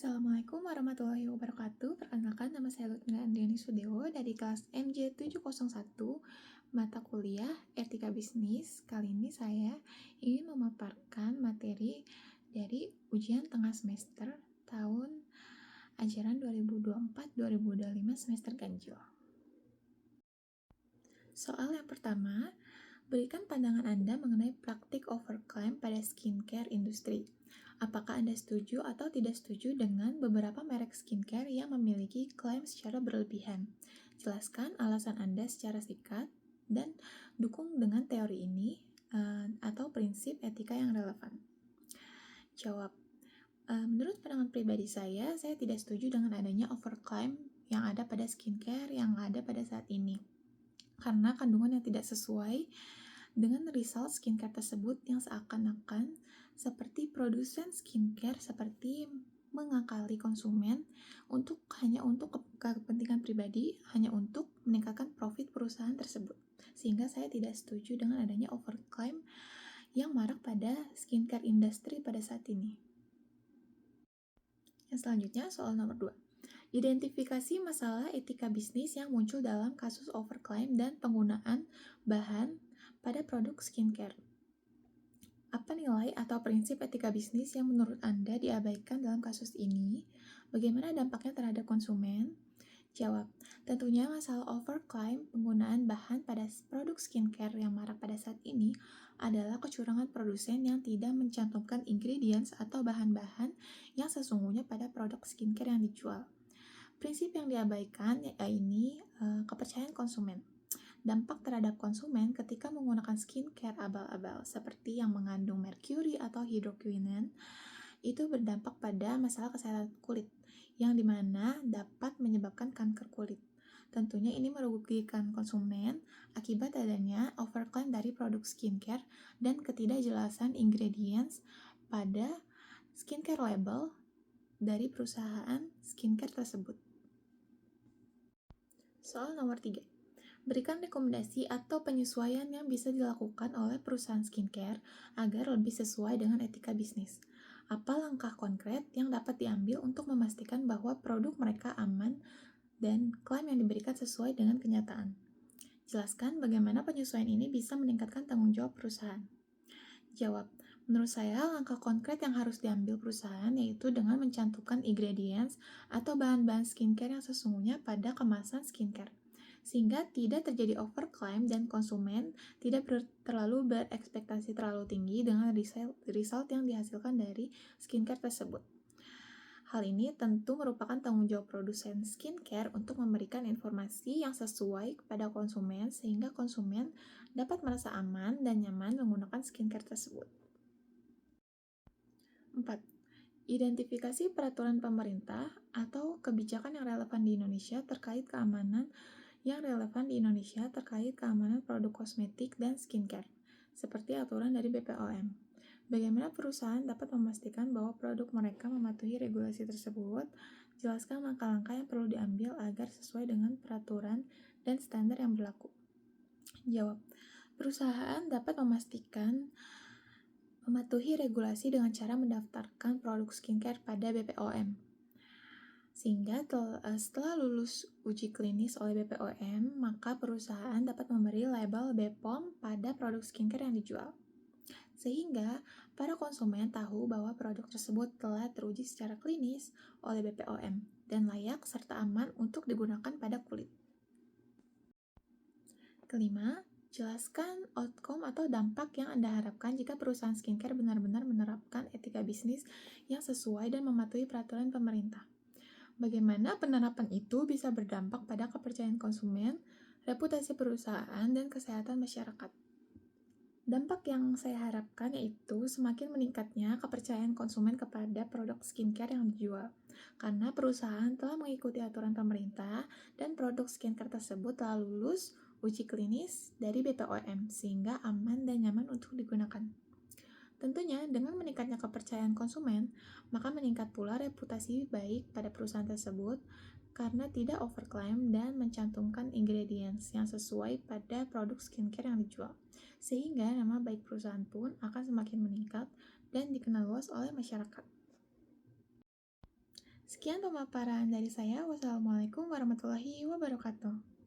Assalamualaikum warahmatullahi wabarakatuh. Perkenalkan, nama saya Lutmina Andriani Sudewo dari kelas MJ701 mata kuliah Etika Bisnis. Kali ini saya ingin memaparkan materi dari ujian tengah semester tahun ajaran 2024-2025 semester ganjil. Soal yang pertama, berikan pandangan Anda mengenai praktik overclaim pada skincare industri. Apakah Anda setuju atau tidak setuju dengan beberapa merek skincare yang memiliki klaim secara berlebihan? Jelaskan alasan Anda secara singkat dan dukung dengan teori ini atau prinsip etika yang relevan. Jawab, menurut pandangan pribadi saya tidak setuju dengan adanya overclaim yang ada pada skincare yang ada pada saat ini. Karena kandungan yang tidak sesuai dengan result skincare tersebut yang seakan-akan seperti produsen skincare seperti mengakali konsumen hanya untuk kepentingan pribadi, hanya untuk meningkatkan profit perusahaan tersebut. Sehingga saya tidak setuju dengan adanya overclaim yang marak pada skincare industry pada saat ini. Yang selanjutnya, soal nomor 2. Identifikasi masalah etika bisnis yang muncul dalam kasus overclaim dan penggunaan bahan pada produk skincare. Apa nilai atau prinsip etika bisnis yang menurut Anda diabaikan dalam kasus ini? Bagaimana dampaknya terhadap konsumen? Jawab, tentunya masalah overclaim penggunaan bahan pada produk skincare yang marak pada saat ini adalah kecurangan produsen yang tidak mencantumkan ingredients atau bahan-bahan yang sesungguhnya pada produk skincare yang dijual. Prinsip yang diabaikan yaitu kepercayaan konsumen. Dampak terhadap konsumen ketika menggunakan skincare abal-abal seperti yang mengandung merkuri atau hidroquinone itu berdampak pada masalah kesehatan kulit yang dimana dapat menyebabkan kanker kulit. Tentunya ini merugikan konsumen akibat adanya overclaim dari produk skincare dan ketidakjelasan ingredients pada skincare label dari perusahaan skincare tersebut. Soal nomor 3. Berikan rekomendasi atau penyesuaian yang bisa dilakukan oleh perusahaan skincare agar lebih sesuai dengan etika bisnis. Apa langkah konkret yang dapat diambil untuk memastikan bahwa produk mereka aman dan klaim yang diberikan sesuai dengan kenyataan? Jelaskan bagaimana penyesuaian ini bisa meningkatkan tanggung jawab perusahaan. Jawab, menurut saya langkah konkret yang harus diambil perusahaan yaitu dengan mencantumkan ingredients atau bahan-bahan skincare yang sesungguhnya pada kemasan skincare, sehingga tidak terjadi overclaim dan konsumen tidak terlalu berekspektasi terlalu tinggi dengan result yang dihasilkan dari skincare tersebut. Hal ini tentu merupakan tanggung jawab produsen skincare untuk memberikan informasi yang sesuai kepada konsumen sehingga konsumen dapat merasa aman dan nyaman menggunakan skincare tersebut. 4. Identifikasi peraturan pemerintah atau kebijakan yang relevan di Indonesia terkait keamanan produk kosmetik dan skincare, seperti aturan dari BPOM. Bagaimana perusahaan dapat memastikan bahwa produk mereka mematuhi regulasi tersebut? Jelaskan langkah-langkah yang perlu diambil agar sesuai dengan peraturan dan standar yang berlaku. Jawab, perusahaan dapat memastikan mematuhi regulasi dengan cara mendaftarkan produk skincare pada BPOM. Sehingga setelah lulus uji klinis oleh BPOM, maka perusahaan dapat memberi label BPOM pada produk skincare yang dijual. Sehingga para konsumen tahu bahwa produk tersebut telah teruji secara klinis oleh BPOM dan layak serta aman untuk digunakan pada kulit. Kelima, jelaskan outcome atau dampak yang Anda harapkan jika perusahaan skincare benar-benar menerapkan etika bisnis yang sesuai dan mematuhi peraturan pemerintah. Bagaimana penerapan itu bisa berdampak pada kepercayaan konsumen, reputasi perusahaan, dan kesehatan masyarakat. Dampak yang saya harapkan yaitu semakin meningkatnya kepercayaan konsumen kepada produk skincare yang dijual, karena perusahaan telah mengikuti aturan pemerintah dan produk skincare tersebut telah lulus uji klinis dari BPOM sehingga aman dan nyaman untuk digunakan. Tentunya dengan meningkatnya kepercayaan konsumen, maka meningkat pula reputasi baik pada perusahaan tersebut karena tidak overclaim dan mencantumkan ingredients yang sesuai pada produk skincare yang dijual. Sehingga nama baik perusahaan pun akan semakin meningkat dan dikenal luas oleh masyarakat. Sekian pemaparan dari saya. Wassalamualaikum warahmatullahi wabarakatuh.